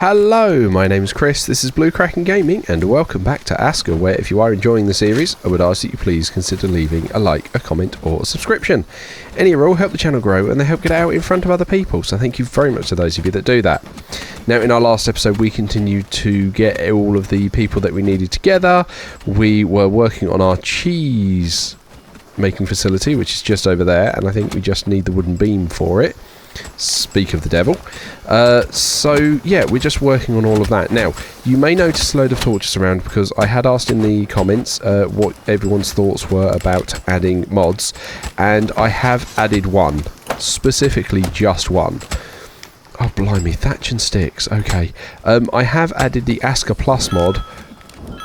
Hello, my name's Chris, this is Blue Kraken Gaming, and welcome back to Aska, where if you are enjoying the series, I would ask that you please consider leaving a like, a comment, or a subscription. Any or all help the channel grow, and they help get it out in front of other people, so thank you very much to those of you that do that. Now, in our last episode, we continued to get all of the people that we needed together. We were working on our cheese making facility, which is just over there, and I think we just need the wooden beam for it. Speak of the devil. So yeah, we're just working on all of that. Now, you may notice a load of torches around because I had asked in the comments what everyone's thoughts were about adding mods, and I have added one. Specifically just one. Oh blimey, thatch and sticks. Okay. I have added the Aska Plus mod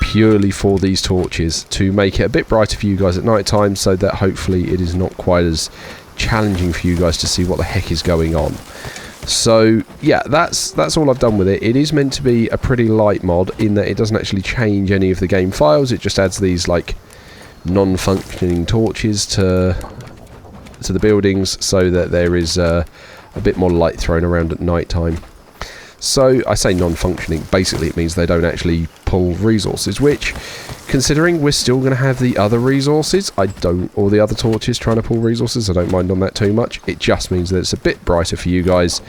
purely for these torches to make it a bit brighter for you guys at night time, so that hopefully it is not quite as challenging for you guys to see what the heck is going on. So yeah, that's all I've done with it. It is meant to be a pretty light mod in that it doesn't actually change any of the game files. It just adds these like non-functioning torches to the buildings so that there is a bit more light thrown around at night time. So I say non-functioning, basically it means they don't actually pull resources, which, considering we're still going to have the other resources, or the other torches trying to pull resources, I don't mind on that too much. It just means that it's a bit brighter for you guys,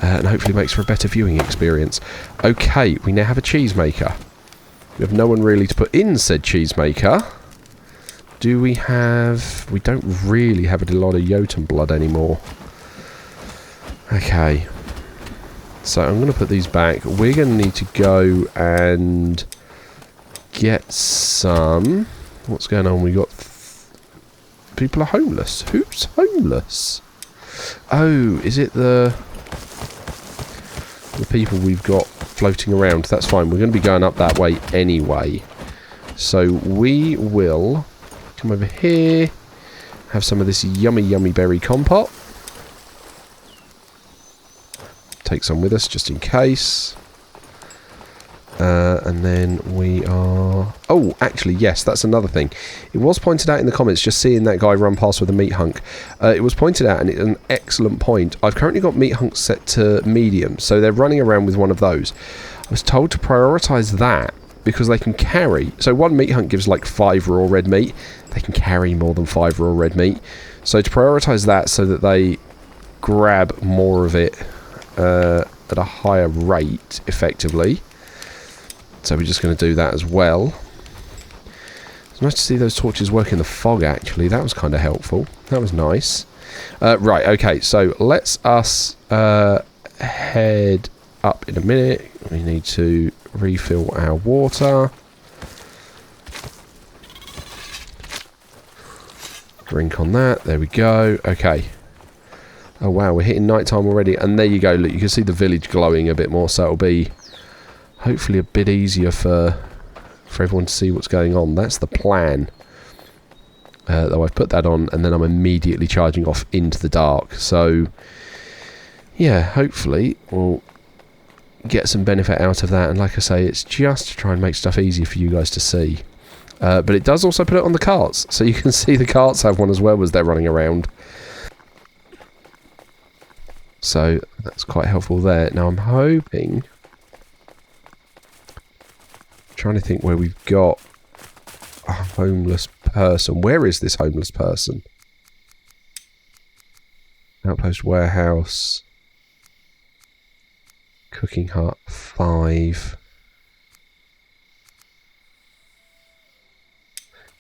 and hopefully makes for a better viewing experience. Okay, we now have a cheesemaker. We have no one really to put in said cheesemaker. Do we have... we don't really have a lot of Jotun blood anymore. Okay. So I'm going to put these back. We're going to need to go and get some... what's going on? We got... people are homeless. Who's homeless? Oh, is it the people we've got floating around? That's fine. We're going to be going up that way anyway. So we will come over here, have some of this yummy, yummy berry compote. Take some with us just in case. And then we are... oh, actually, yes, that's another thing. It was pointed out in the comments, just seeing that guy run past with a meat hunk. It was pointed out, and it's an excellent point. I've currently got meat hunks set to medium, so they're running around with one of those. I was told to prioritise that because they can carry... so one meat hunk gives like 5 raw red meat. They can carry more than 5 raw red meat. So to prioritise that so that they grab more of it at a higher rate, effectively. So we're just going to do that as well. It's nice to see those torches work in the fog, actually. That was kind of helpful. That was nice. Right, okay, so let's us head up in a minute. We need to refill our water. Drink on that. There we go. Okay. Oh wow, we're hitting nighttime already, and there you go, look, you can see the village glowing a bit more, so it'll be hopefully a bit easier for everyone to see what's going on. That's the plan. Though I've put that on, and then I'm immediately charging off into the dark, so yeah, hopefully we'll get some benefit out of that, and like I say, it's just to try and make stuff easier for you guys to see. But it does also put it on the carts, so you can see the carts have one as well as they're running around. So that's quite helpful there. Now I'm hoping... trying to think where we've got a homeless person. Where is this homeless person? Outpost warehouse. Cooking hut 5.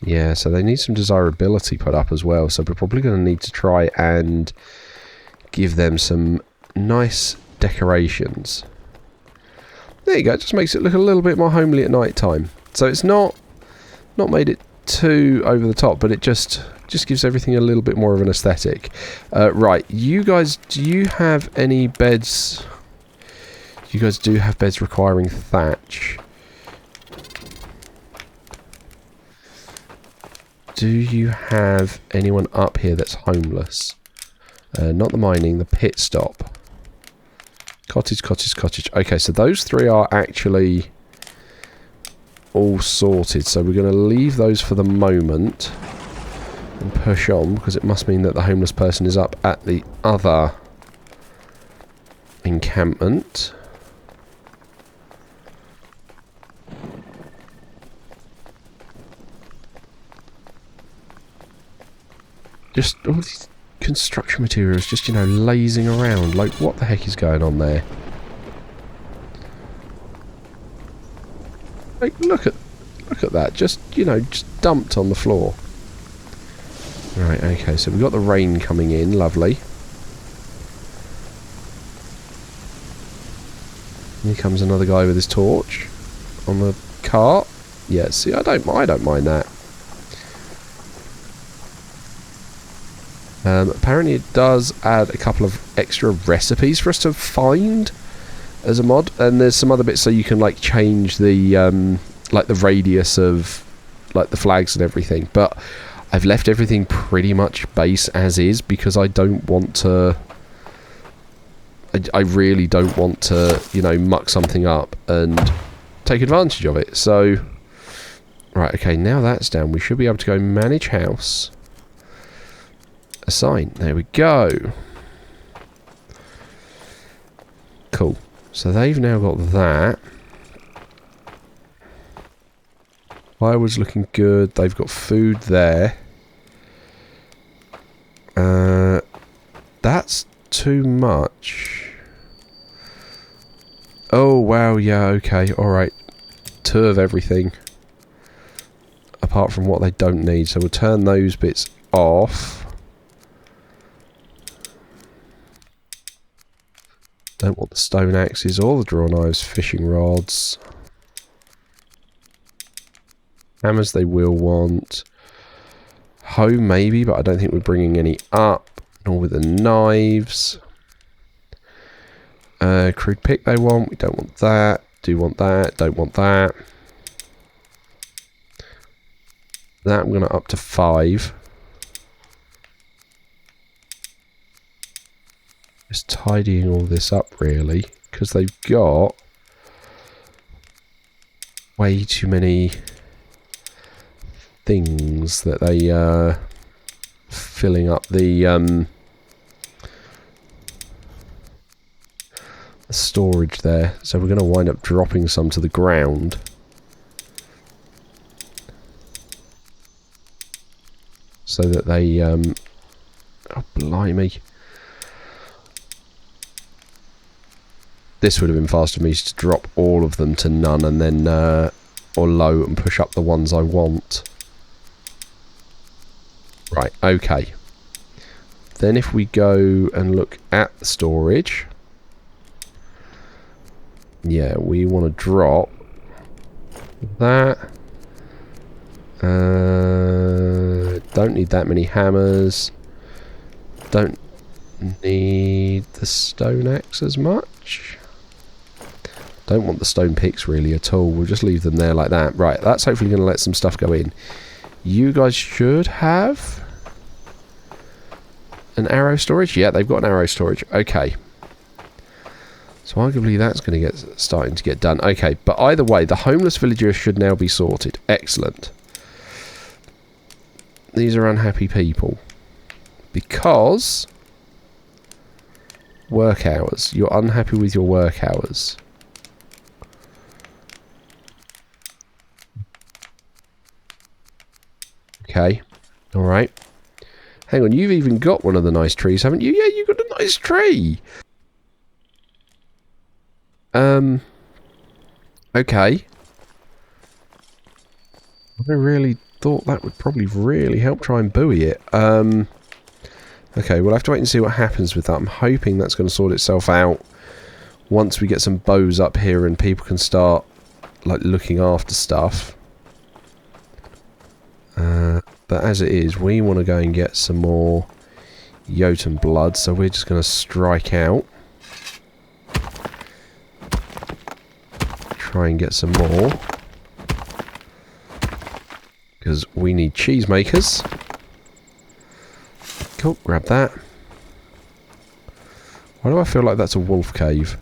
Yeah, so they need some desirability put up as well. So we're probably going to need to try and give them some nice decorations. There you go, it just makes it look a little bit more homely at night time. So it's not made it too over the top, but it just gives everything a little bit more of an aesthetic. Right, you guys, do you have any beds? You guys do have beds requiring thatch. Do you have anyone up here that's homeless? Not the mining, the pit stop. Cottage, cottage, cottage. Okay, so those 3 are actually all sorted. So we're going to leave those for the moment and push on, because it must mean that the homeless person is up at the other encampment. Just all these construction materials just, you know, lazing around. Like, what the heck is going on there? Like, look at that. Just, you know, just dumped on the floor. Right, okay, so we've got the rain coming in. Lovely. Here comes another guy with his torch on the cart. Yeah, see, I don't mind that. Apparently it does add a couple of extra recipes for us to find as a mod, and there's some other bits so you can like change the like the radius of like the flags and everything, but I've left everything pretty much base as is because I don't want to, I really don't want to, you know, muck something up and take advantage of it. So right, okay, now that's down, we should be able to go manage house. Assign. There we go. Cool. So they've now got that. Firewood's looking good. They've got food there. That's too much. Oh, wow. Yeah, okay. Alright. 2 of everything. Apart from what they don't need. So we'll turn those bits off. Don't want the stone axes or the draw knives, fishing rods. Hammers they will want. Hoe maybe, but I don't think we're bringing any up. Nor with the knives. Crude pick they want. We don't want that. Do want that. Don't want that. That I'm going to up to 5. Just tidying all this up really, because they've got way too many things that they filling up the storage there. So we're going to wind up dropping some to the ground. So that they oh blimey. This would have been faster for me to drop all of them to none and then, or low, and push up the ones I want. Right, okay. Then if we go and look at the storage, yeah, we want to drop that. Don't need that many hammers. Don't need the stone axe as much. Don't want the stone picks really at all. We'll just leave them there like that. Right, that's hopefully going to let some stuff go in. You guys should have an arrow storage. Yeah, they've got an arrow storage. Okay. So arguably that's going to get starting to get done. Okay, but either way, the homeless villagers should now be sorted. Excellent. These are unhappy people. Because work hours. You're unhappy with your work hours. Okay. Alright. Hang on, you've even got one of the nice trees, haven't you? Yeah, you've got a nice tree! Okay. I really thought that would probably really help try and buoy it. Okay, we'll have to wait and see what happens with that. I'm hoping that's going to sort itself out once we get some bows up here and people can start, like, looking after stuff. But as it is, we want to go and get some more Jotun blood, so we're just going to strike out. Try and get some more. Because we need cheesemakers. Cool, grab that. Why do I feel like that's a wolf cave?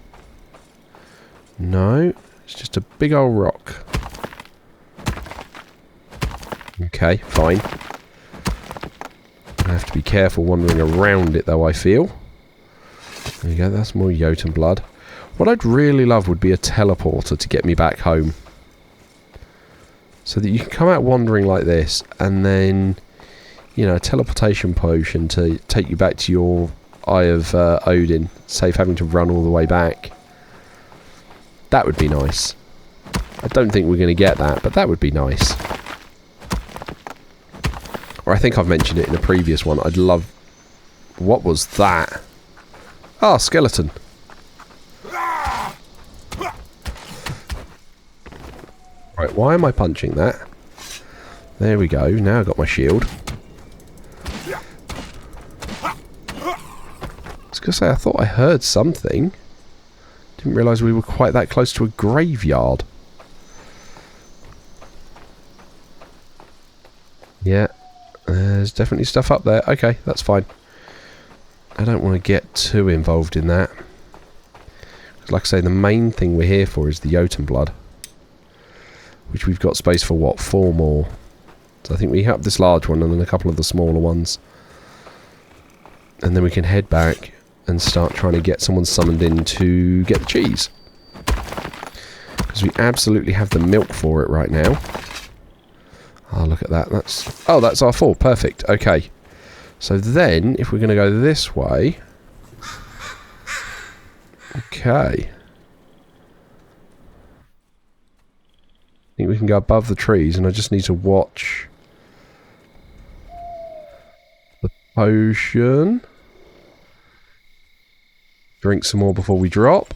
No, it's just a big old rock. Okay, fine. I have to be careful wandering around it though, I feel. There you go, that's more Jotun blood. What I'd really love would be a teleporter to get me back home. So that you can come out wandering like this, and then, you know, a teleportation potion to take you back to your Eye of Odin, save having to run all the way back. That would be nice. I don't think we're going to get that, but that would be nice. Or I think I've mentioned it in a previous one. I'd love... What was that? Ah, skeleton. Right, why am I punching that? There we go. Now I've got my shield. I was going to say, I thought I heard something. Didn't realise we were quite that close to a graveyard. Yeah, there's definitely stuff up there. Okay, that's fine. I don't want to get too involved in that. Because like I say, the main thing we're here for is the Jotun blood. Which we've got space for, what, 4 more. So I think we have this large one and then a couple of the smaller ones. And then we can head back and start trying to get someone summoned in to get the cheese. Because we absolutely have the milk for it right now. Oh, look at that. That's our 4. Perfect. Okay. So then, if we're going to go this way... Okay. I think we can go above the trees, and I just need to watch... the potion. Drink some more before we drop.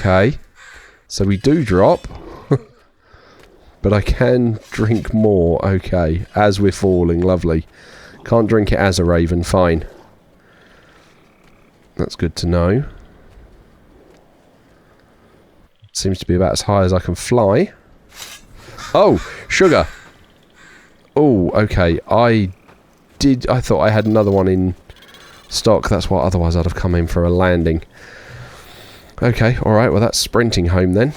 Okay. So we do drop. But I can drink more. Okay. As we're falling. Lovely. Can't drink it as a raven. Fine. That's good to know. Seems to be about as high as I can fly. Oh! Sugar! Oh, okay. I thought I had another one in stock. That's why otherwise I'd have come in for a landing. Okay, alright. Well, that's sprinting home then.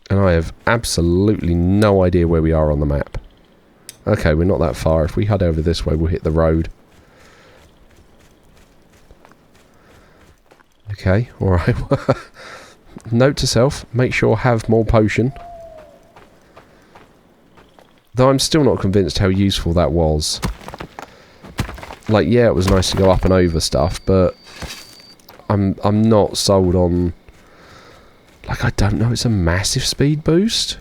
And I have absolutely no idea where we are on the map. Okay, we're not that far. If we head over this way, we'll hit the road. Okay, alright. Note to self, make sure have more potion. Though I'm still not convinced how useful that was. Like, yeah, it was nice to go up and over stuff, but I'm not sold on... Like, I don't know, it's a massive speed boost.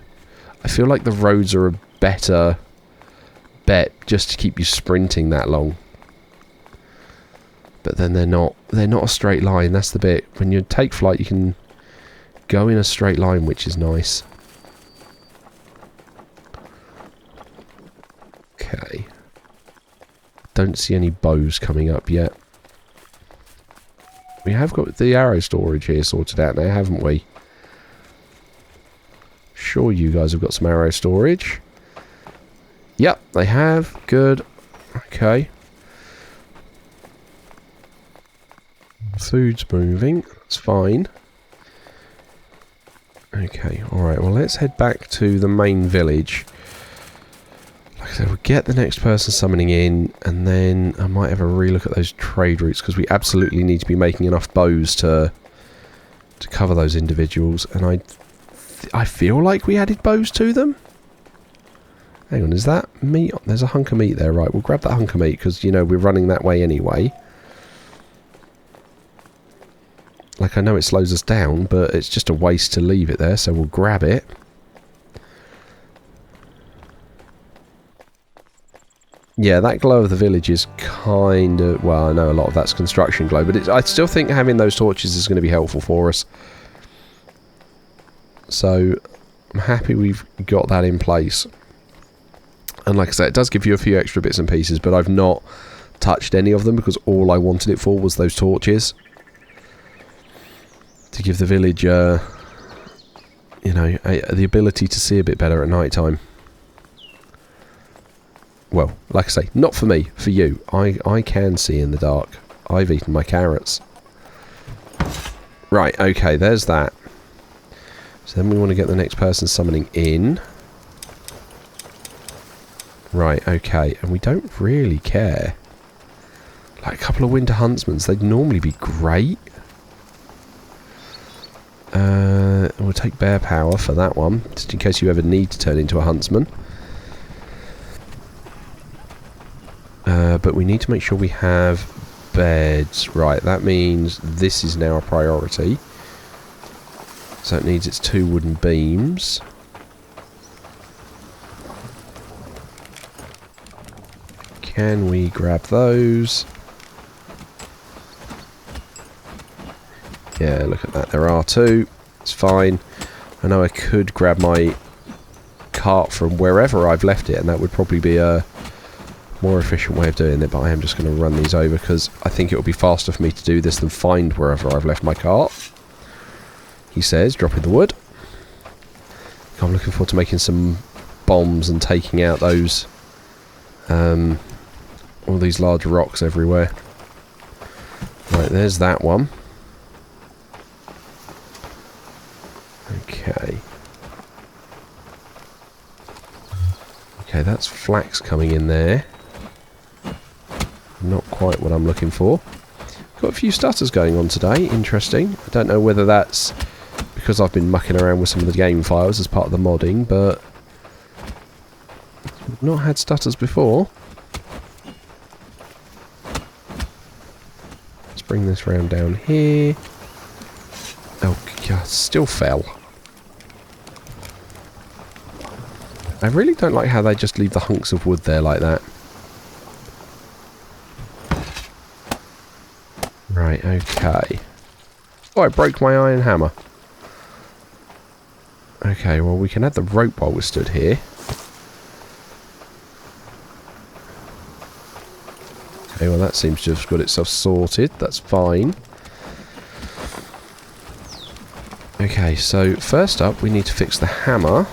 I feel like the roads are a better bet just to keep you sprinting that long. But then they're not a straight line. That's the bit. When you take flight, you can go in a straight line, which is nice. Okay. Don't see any bows coming up yet. We have got the arrow storage here sorted out now, haven't we? Sure, you guys have got some arrow storage. Yep, they have. Good. Okay. Food's moving. That's fine. Okay, alright. Well, let's head back to the main village. Like I said, we'll get the next person summoning in, and then I might have a relook at those trade routes, because we absolutely need to be making enough bows to cover those individuals. And I feel like we added bows to them. Hang on, is that meat? There's a hunk of meat there, right? We'll grab that hunk of meat, because, you know, we're running that way anyway. Like, I know it slows us down, but it's just a waste to leave it there, so we'll grab it. Yeah, that glow of the village is kind of... Well, I know a lot of that's construction glow, but I still think having those torches is going to be helpful for us. So, I'm happy we've got that in place. And like I said, it does give you a few extra bits and pieces, but I've not touched any of them because all I wanted it for was those torches. To give the village, you know, the ability to see a bit better at night time. Well, like I say, not for me, for you. I can see in the dark. I've eaten my carrots. Right, okay, there's that. So then we want to get the next person summoning in. Right, okay, and we don't really care. Like a couple of winter huntsmen, they'd normally be great. We'll take bear power for that one, just in case you ever need to turn into a huntsman. But we need to make sure we have beds. Right, that means this is now a priority. So it needs its 2 wooden beams. Can we grab those? Yeah, look at that. There are 2. It's fine. I know I could grab my cart from wherever I've left it, and that would probably be a more efficient way of doing it, but I am just going to run these over because I think it will be faster for me to do this than find wherever I've left my cart. He says, dropping the wood. I'm looking forward to making some bombs and taking out those all these large rocks everywhere. Right, there's that one. Okay. Okay, that's flax coming in there. Not quite what I'm looking for. Got a few stutters going on today. Interesting. I don't know whether that's because I've been mucking around with some of the game files as part of the modding, but I've not had stutters before. Let's bring this round down here. Oh god, still fell. I really don't like how they just leave the hunks of wood there like that. Right, okay. Oh, I broke my iron hammer. Okay, well we can add the rope while we're stood here. Okay, well that seems to have got itself sorted. That's fine. Okay, so first up we need to fix the hammer.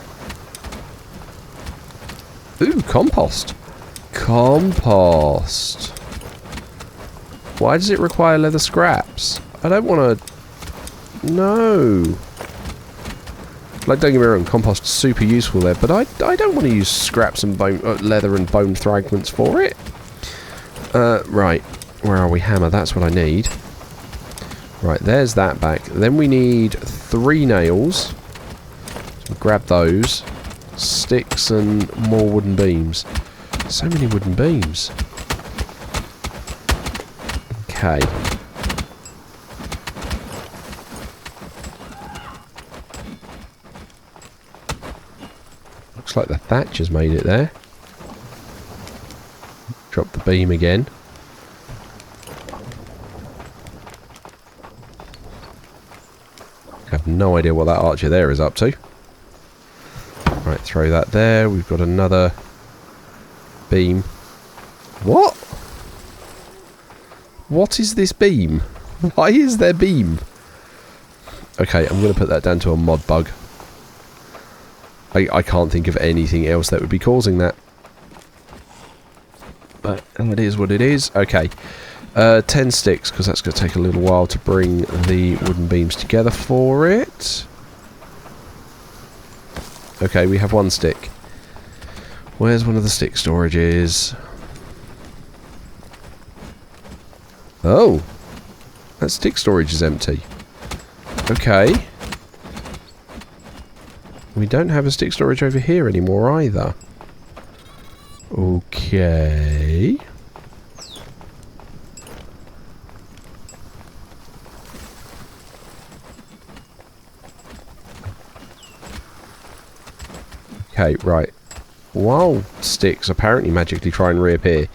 Ooh, compost. Compost. Why does it require leather scraps? I don't want to... No. Like, don't get me wrong, compost is super useful there, but I don't want to use scraps and bone, leather and bone fragments for it. Right. Where are we? Hammer, that's what I need. Right, there's that back. Then we need 3 nails. So grab those. Sticks and more wooden beams. So many wooden beams. Okay. Looks like the thatch has made it there. Drop the beam again. I have no idea what that archer there is up to. Right, throw that there. We've got another beam. What? What is this beam? Why is there beam? Okay, I'm going to put that down to a mod bug. I can't think of anything else that would be causing that. But it is what it is. Okay. 10 sticks, because that's going to take a little while to bring the wooden beams together for it. Okay, we have 1 stick. Where's one of the stick storages? Oh! That stick storage is empty. Okay. We don't have a stick storage over here anymore either. Okay. Okay, right. While sticks apparently magically try and reappear,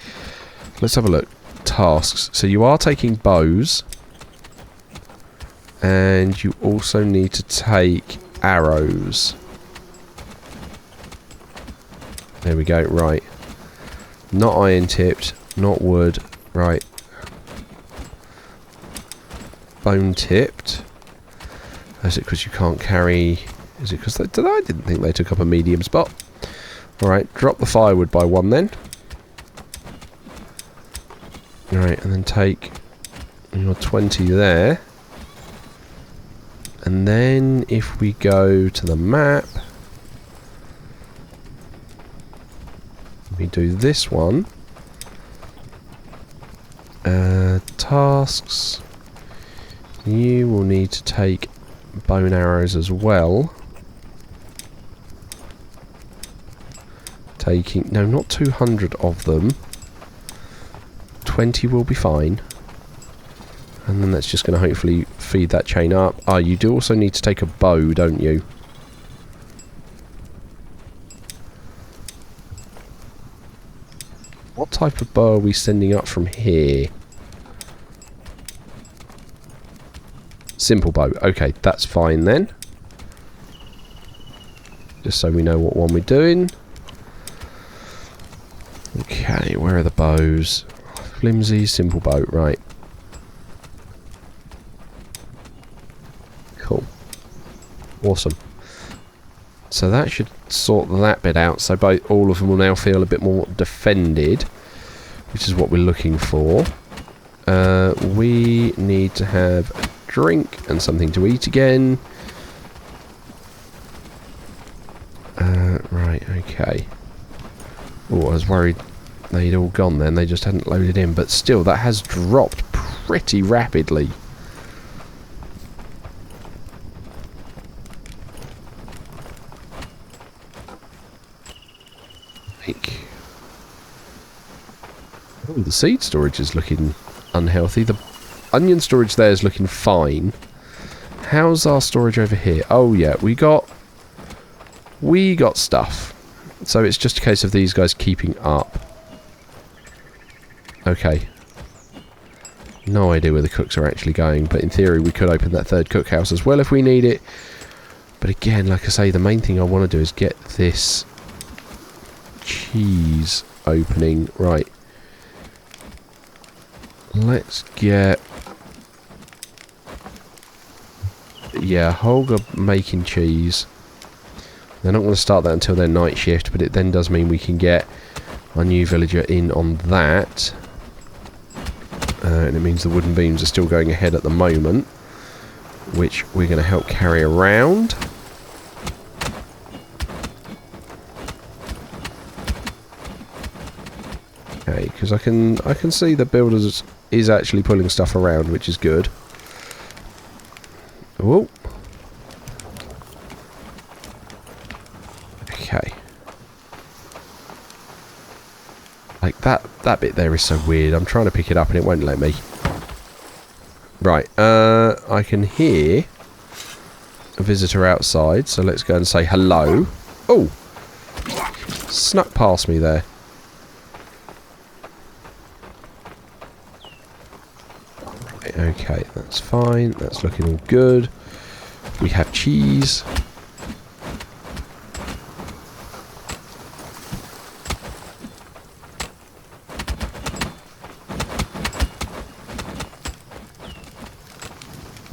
let's have a look. Tasks. So you are taking bows, and you also need to take arrows. There we go, right. Not iron tipped, not wood, right. Bone tipped. Is it because you can't carry... Is it because I didn't think they took up a medium spot. Alright, drop the firewood by 1 then. Alright, and then take your 20 there. And then if we go to the map, we do this one. Tasks. You will need to take bone arrows as well. Taking... no, not 200 of them. 20 will be fine. And then that's just going to hopefully feed that chain up. Ah, you do also need to take a bow, don't you? What type of bow are we sending up from here? Simple bow. Okay, that's fine then. Just so we know what one we're doing. Okay, where are the bows? Flimsy, simple bow, right. Cool. Awesome. So that should sort that bit out, so all of them will now feel a bit more defended, which is what we're looking for. We need to have a drink and something to eat again. Right, okay. Oh, I was worried they'd all gone then, they just hadn't loaded in, but still, that has dropped pretty rapidly. Oh, the seed storage is looking unhealthy. The onion storage there is looking fine. How's our storage over here? Oh yeah, we got stuff. So it's just a case of these guys keeping up. Okay. No idea where the cooks are actually going, but in theory we could open that third cookhouse as well if we need it. But again, like I say, the main thing I want to do is get this cheese opening. Right. Let's get... yeah, Holger making cheese. They're not going to start that until their night shift, but it then does mean we can get our new villager in on that. And it means the wooden beams are still going ahead at the moment, which we're going to help carry around. Okay, because I can see the builders is actually pulling stuff around, which is good. Whoa. Okay. Like that bit there is so weird. I'm trying to pick it up and it won't let me. Right, I can hear a visitor outside, so let's go and say hello. Oh! Snuck past me there. Okay, that's fine. That's looking all good. We have cheese.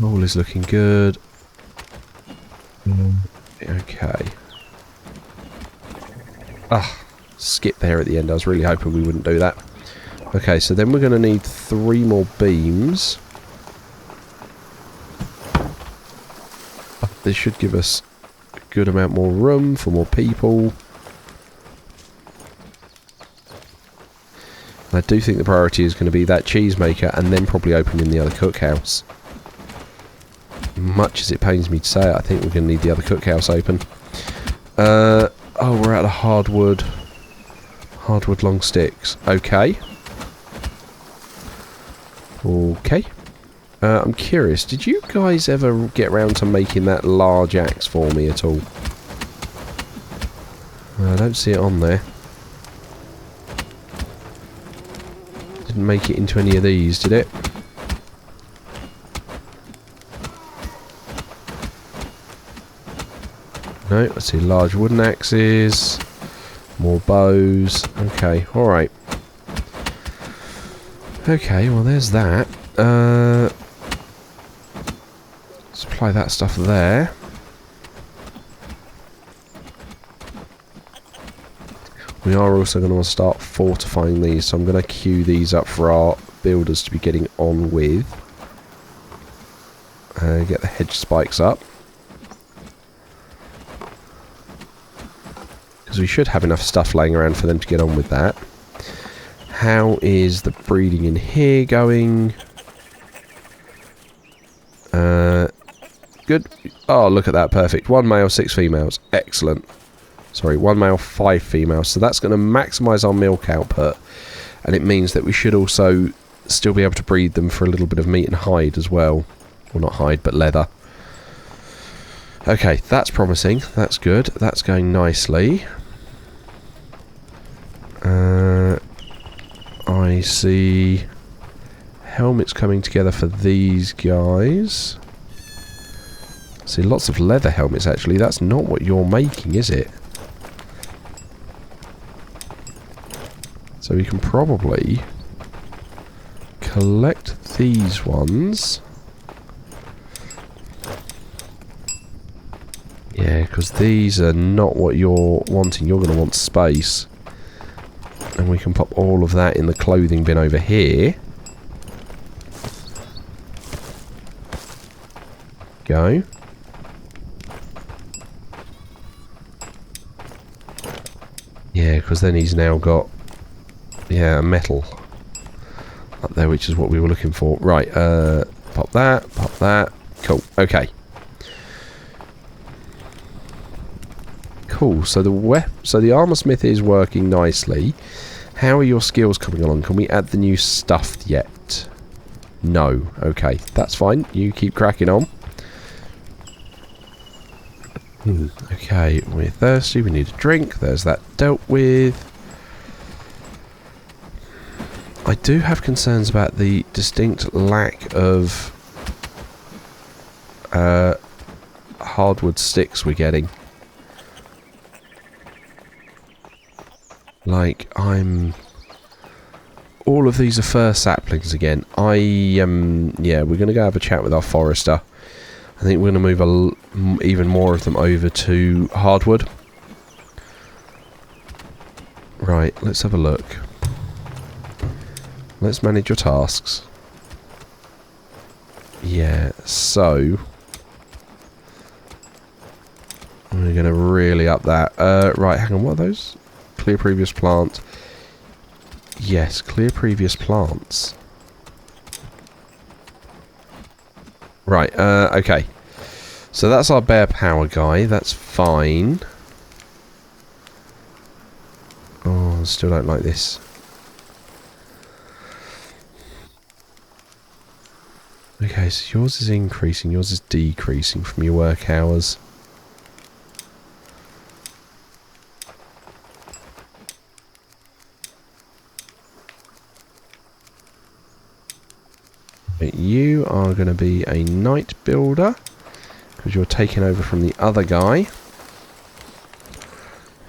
All is looking good. Okay. Ah, skip there at the end. I was really hoping we wouldn't do that. Okay, so then we're going to need 3 more beams. This should give us a good amount more room for more people. I do think the priority is going to be that cheesemaker and then probably opening the other cookhouse. Much as it pains me to say it, I think we're going to need the other cookhouse open. Oh, we're out of hardwood. Hardwood long sticks. Okay. Okay. I'm curious, did you guys ever get around to making that large axe for me at all? I don't see it on there. Didn't make it into any of these, did it? No, I see large wooden axes. More bows. Okay, alright. Okay, well there's that. Supply that stuff there. We are also going to start fortifying these, so I'm going to queue these up for our builders to be getting on with. Get the hedge spikes up. Because we should have enough stuff laying around for them to get on with that. How is the breeding in here going? good. Oh, look at that, perfect. 1 male, 6 females. Excellent. Sorry, 1 male, 5 females. So that's going to maximise our milk output. And it means that we should also still be able to breed them for a little bit of meat and hide as well. Well, not hide, but leather. Okay, that's promising. That's good. That's going nicely. I see helmets coming together for these guys. See, lots of leather helmets, actually. That's not what you're making, is it? So we can probably collect these ones. Yeah, because these are not what you're wanting. You're going to want space. And we can pop all of that in the clothing bin over here. Go. Yeah, because then he's now got, yeah, metal up there, which is what we were looking for. Right, pop that, pop that. Cool, okay. Cool, so the armor smith is working nicely. How are your skills coming along? Can we add the new stuff yet? No. Okay, that's fine. You keep cracking on. Okay, we're thirsty. We need a drink. There's that dealt with. I do have concerns about the distinct lack of hardwood sticks we're getting. Like, all of these are fir saplings again. Yeah, we're going to go have a chat with our forester. I think we're going to move even more of them over to hardwood. Right, let's have a look. Let's manage your tasks. Yeah, so we're going to really up that. Right, hang on, what are those? Clear previous plant. Yes, clear previous plants. Right, okay. So that's our bear power guy. That's fine. Oh, I still don't like this. Okay, so yours is increasing, yours is decreasing from your work hours. You are going to be a night builder because you're taking over from the other guy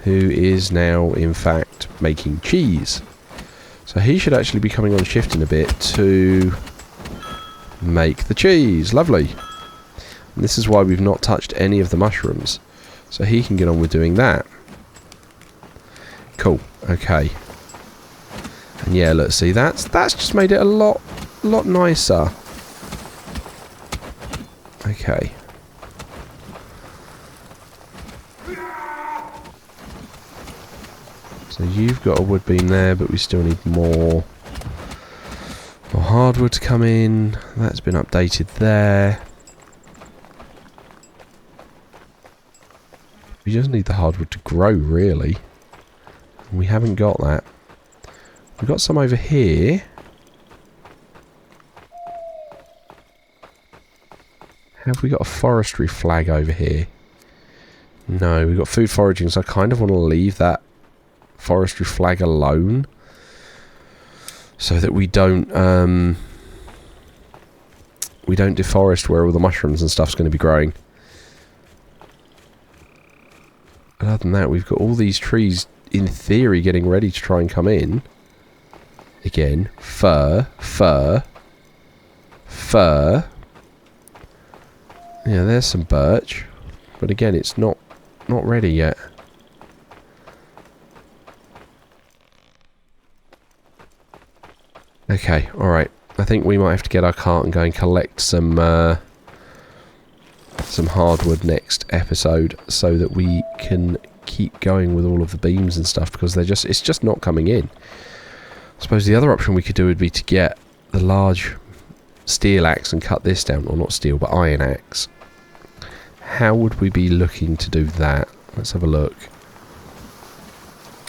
who is now in fact making cheese. So he should actually be coming on shift in a bit to make the cheese. Lovely. And this is why we've not touched any of the mushrooms. So he can get on with doing that. Cool. Okay. And yeah, let's see. That's just made it a lot nicer. Okay. So you've got a wood beam there, but we still need more hardwood to come in. That's been updated there. We just need the hardwood to grow, really. We haven't got that. We've got some over here. Have we got a forestry flag over here? No, we've got food foraging, so I kind of want to leave that forestry flag alone. So that we don't deforest where all the mushrooms and stuff's going to be growing. But other than that, we've got all these trees, in theory, getting ready to try and come in. Again, fir. Yeah, there's some birch. But again, it's not ready yet. Okay, alright. I think we might have to get our cart and go and collect some hardwood next episode so that we can keep going with all of the beams and stuff, because it's just not coming in. I suppose the other option we could do would be to get the large steel axe and cut this down, or not steel but iron axe, how would we be looking to do that? Let's have a look.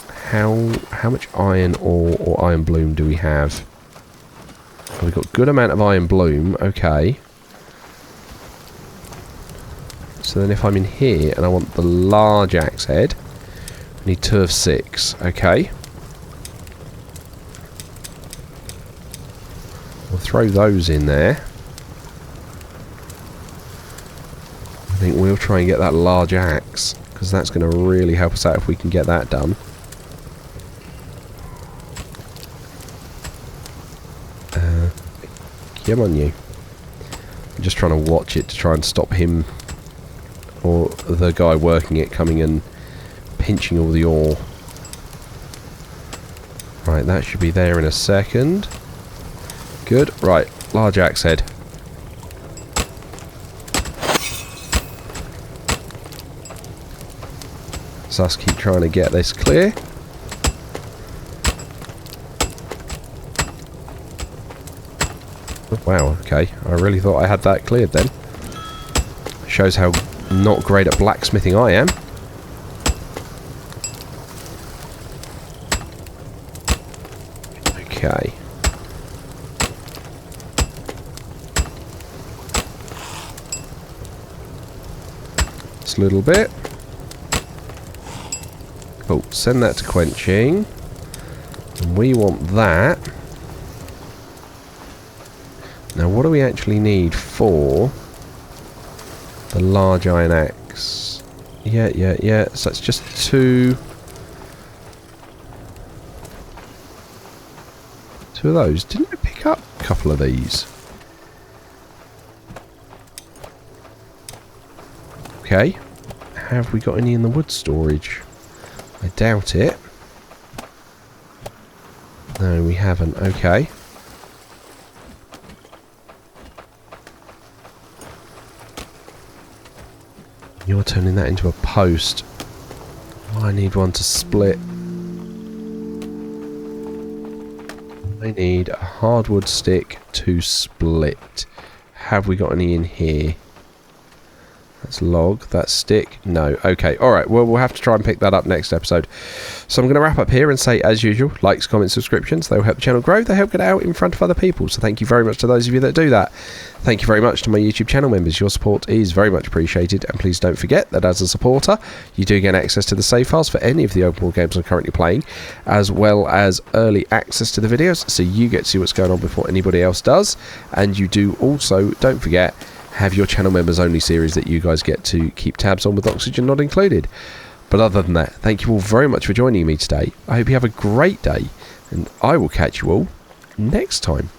How much iron ore or iron bloom do we have? Well, we've got a good amount of iron bloom. Okay. So then if I'm in here and I want the large axe head, I need 2 of 6. Okay. We'll throw those in there. I think we'll try and get that large axe, because that's going to really help us out if we can get that done. Come on, you. I'm just trying to watch it to try and stop him or the guy working it coming and pinching all the ore. Right, that should be there in a second. Good. Right, large axe head. So let's keep trying to get this clear. Oh, wow, okay. I really thought I had that cleared then. Shows how not great at blacksmithing I am. Okay. Just a little bit. Oh, send that to quenching. And we want that. Now, what do we actually need for the large iron axe? Yeah. So it's just 2 of those. Didn't I pick up a couple of these? Okay. Have we got any in the wood storage? I doubt it. No, we haven't. Okay. You're turning that into a post. Oh, I need one to split. I need a hardwood stick to split. Have we got any in here? That's log. That's stick. No. Okay. Alright. Well, we'll have to try and pick that up next episode. So I'm going to wrap up here and say, as usual, likes, comments, subscriptions. They will help the channel grow. They help get it out in front of other people. So thank you very much to those of you that do that. Thank you very much to my YouTube channel members. Your support is very much appreciated. And please don't forget that as a supporter, you do get access to the save files for any of the open world games I'm currently playing, as well as early access to the videos. So you get to see what's going on before anybody else does. And you do also, don't forget, have your channel members only series that you guys get to keep tabs on with oxygen not included. But other than that, thank you all very much for joining me today. I hope you have a great day, and I will catch you all next time.